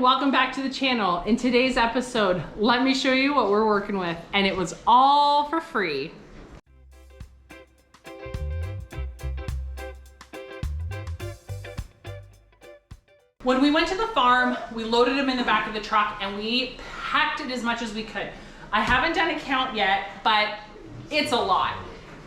and welcome back to the channel. In today's episode, let me show you what we're working with, and it was all for free. When we went to the farm, we loaded them in the back of the truck and we packed it as much as we could. I haven't done a count yet, but it's a lot.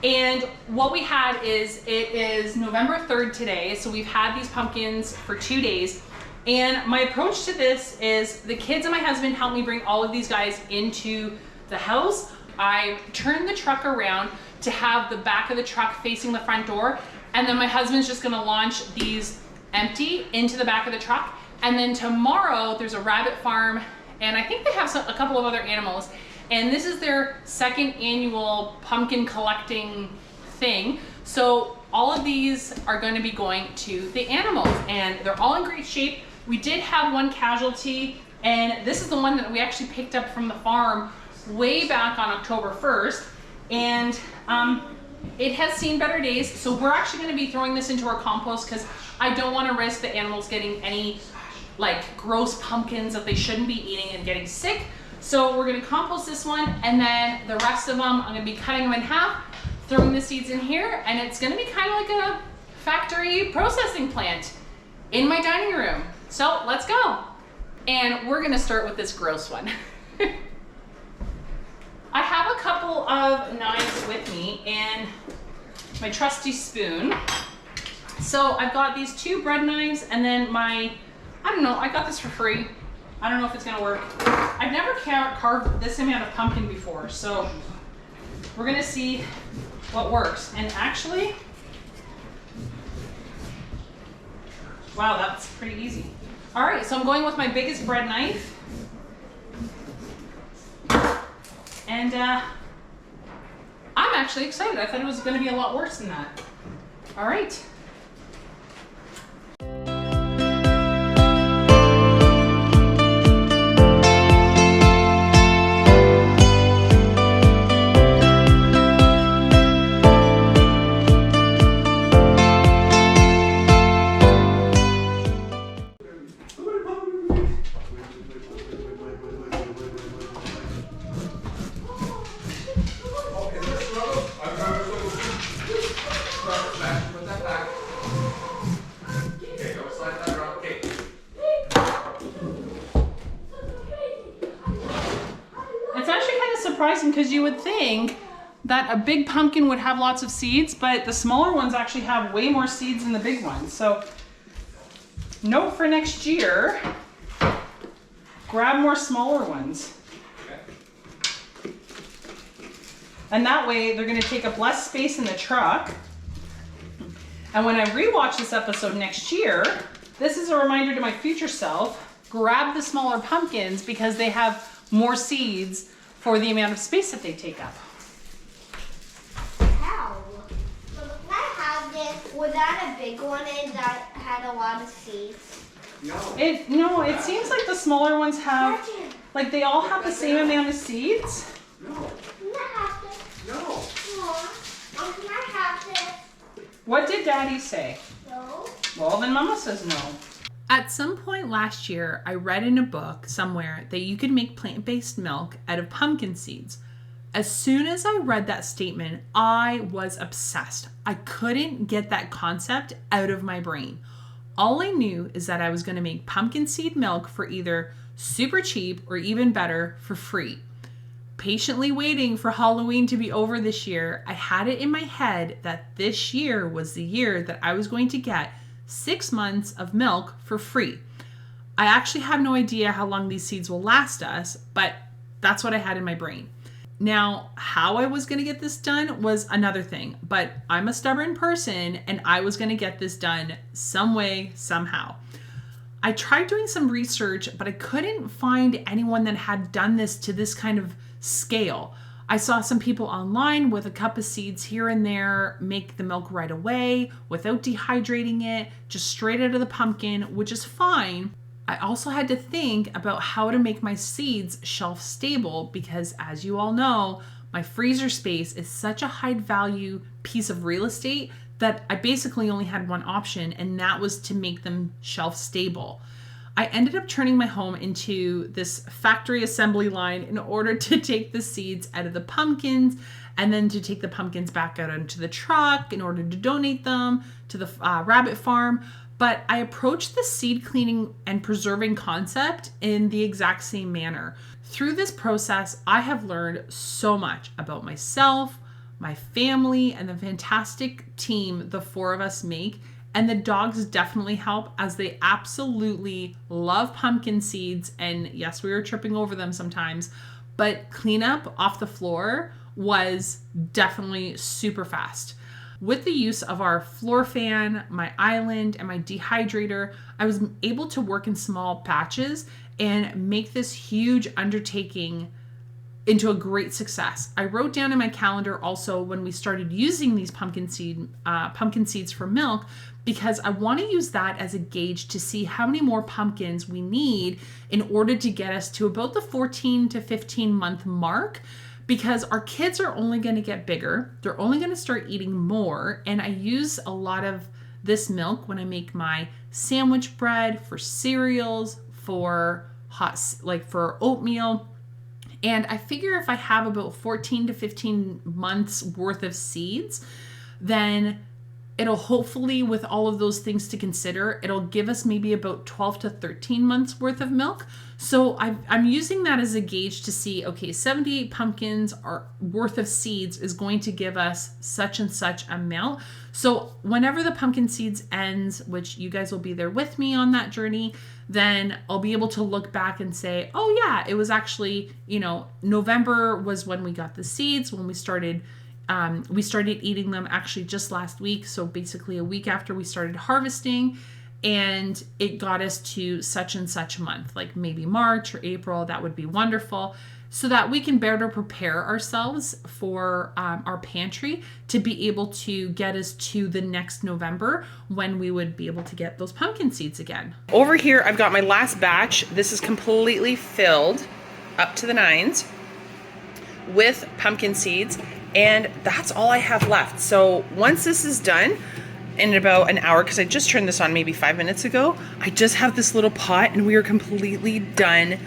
And what we had is, it is November 3rd today, so we've had these pumpkins for 2 days. And my approach to this is the kids and my husband helped me bring all of these guys into the house. I turned the truck around to have the back of the truck facing the front door. And then my husband's just gonna launch these empty into the back of the truck. And then tomorrow there's a rabbit farm and I think they have a couple of other animals. And this is their second annual pumpkin collecting thing. So all of these are going to be going to the animals and they're all in great shape. We did have one casualty and this is the one that we actually picked up from the farm way back on October 1st. And it has seen better days. So we're actually going to be throwing this into our compost because I don't want to risk the animals getting any like gross pumpkins that they shouldn't be eating and getting sick. So we're going to compost this one and then the rest of them, I'm going to be cutting them in half, throwing the seeds in here, and it's going to be kind of like a factory processing plant in my dining room. So let's go. And we're going to start with this gross one. I have a couple of knives with me and my trusty spoon. So I've got these 2 bread knives and then I don't know, I got this for free. I don't know if it's gonna work. I've never carved this amount of pumpkin before, so we're gonna see what works. And actually, wow, that's pretty easy. All right, so I'm going with my biggest bread knife. And I'm actually excited. I thought it was gonna be a lot worse than that. All right. Because you would think that a big pumpkin would have lots of seeds, but the smaller ones actually have way more seeds than the big ones. So note for next year, grab more smaller ones. And that way they're going to take up less space in the truck. And when I rewatch this episode next year, this is a reminder to my future self, grab the smaller pumpkins because they have more seeds for the amount of space that they take up. How? So can I have this? Was that a big one and that had a lot of seeds? No, it seems like the smaller ones have, like they all have the same amount of seeds. No. Can I have this? No. Can I have this? What did Daddy say? No. Well, then Mama says no. At some point last year, I read in a book somewhere that you could make plant-based milk out of pumpkin seeds. As soon as I read that statement, I was obsessed. I couldn't get that concept out of my brain. All I knew is that I was going to make pumpkin seed milk for either super cheap or even better, for free. Patiently waiting for Halloween to be over this year, I had it in my head that this year was the year that I was going to get 6 months of milk for free. I actually have no idea how long these seeds will last us, but that's what I had in my brain. Now, how I was going to get this done was another thing, but I'm a stubborn person and I was going to get this done some way, somehow. I tried doing some research, but I couldn't find anyone that had done this to this kind of scale. I saw some people online with a cup of seeds here and there make the milk right away without dehydrating it, just straight out of the pumpkin, which is fine. I also had to think about how to make my seeds shelf stable because, as you all know, my freezer space is such a high value piece of real estate that I basically only had one option, and that was to make them shelf stable. I ended up turning my home into this factory assembly line in order to take the seeds out of the pumpkins and then to take the pumpkins back out onto the truck in order to donate them to the rabbit farm. But I approached the seed cleaning and preserving concept in the exact same manner. Through this process, I have learned so much about myself, my family, and the fantastic team the four of us make. And the dogs definitely help, as they absolutely love pumpkin seeds. And yes, we were tripping over them sometimes, but cleanup off the floor was definitely super fast. With the use of our floor fan, my island, and my dehydrator, I was able to work in small batches and make this huge undertaking into a great success. I wrote down in my calendar also when we started using these pumpkin seeds for milk, because I want to use that as a gauge to see how many more pumpkins we need in order to get us to about the 14 to 15 month mark, because our kids are only going to get bigger. They're only going to start eating more. And I use a lot of this milk when I make my sandwich bread, for cereals, for for oatmeal. And I figure if I have about 14 to 15 months worth of seeds, then it'll hopefully, with all of those things to consider, it'll give us maybe about 12 to 13 months worth of milk. So I'm using that as a gauge to see, okay, 78 pumpkins are worth of seeds is going to give us such and such amount. So whenever the pumpkin seeds ends, which you guys will be there with me on that journey, then I'll be able to look back and say, oh yeah, it was actually, November was when we got the seeds, when we started eating them actually just last week. So basically a week after we started harvesting, and it got us to such and such month, like maybe March or April. That would be wonderful, so that we can better prepare ourselves for our pantry to be able to get us to the next November, when we would be able to get those pumpkin seeds again. Over here, I've got my last batch. This is completely filled up to the nines with pumpkin seeds. And that's all I have left. So once this is done, in about an hour, because I just turned this on maybe 5 minutes ago, I just have this little pot and we are completely done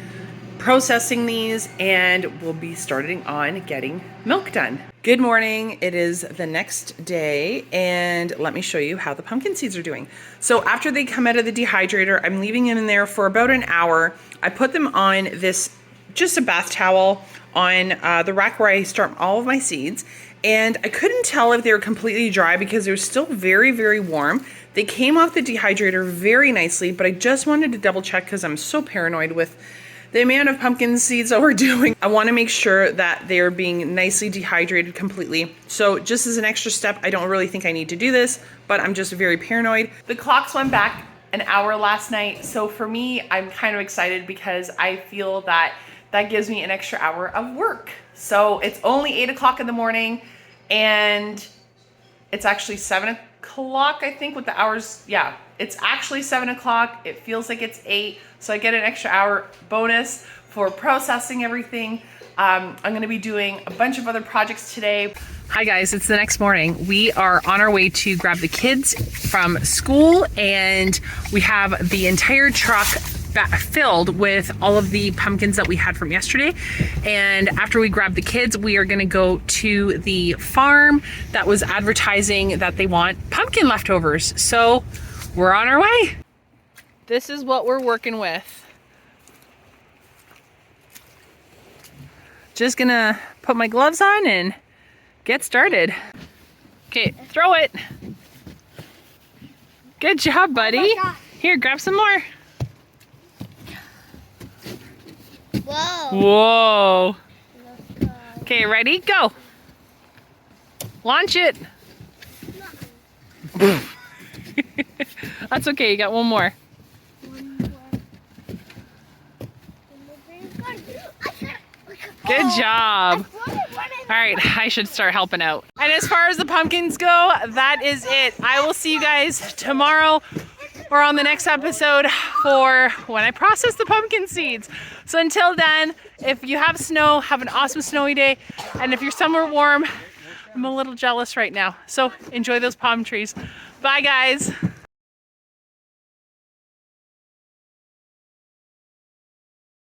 processing these, and we'll be starting on getting milk done. Good morning. It is the next day, and let me show you how the pumpkin seeds are doing. So after they come out of the dehydrator, I'm leaving them in there for about an hour. I put them on this, just a bath towel, on the rack where I store all of my seeds, and I couldn't tell if they were completely dry because they were still very, very warm. They came off the dehydrator very nicely, but I just wanted to double check because I'm so paranoid with the amount of pumpkin seeds that we're doing. I want to make sure that they're being nicely dehydrated completely. So just as an extra step, I don't really think I need to do this, but I'm just very paranoid. The clocks went back an hour last night, so for me, I'm kind of excited because I feel that that gives me an extra hour of work. So it's only 8 o'clock in the morning, and it's actually 7 o'clock, I think, with the hours. Yeah, it's actually 7 o'clock. It feels like it's 8. So I get an extra hour bonus for processing everything. I'm gonna be doing a bunch of other projects today. Hi guys, it's the next morning. We are on our way to grab the kids from school, and we have the entire truck filled with all of the pumpkins that we had from yesterday. And after we grab the kids, we are going to go to the farm that was advertising that they want pumpkin leftovers. So we're on our way. This is what we're working with. Just gonna put my gloves on and get started. Okay, throw it. Good job, buddy. Here, grab some more. Whoa. Whoa. Okay, ready? Go. Launch it. That's okay, you got one more. Good job. All right, I should start helping out. And as far as the pumpkins go, that is it. I will see you guys tomorrow or on the next episode for when I process the pumpkin seeds. So until then, if you have snow, have an awesome snowy day. And if you're somewhere warm, I'm a little jealous right now. So enjoy those palm trees. Bye guys.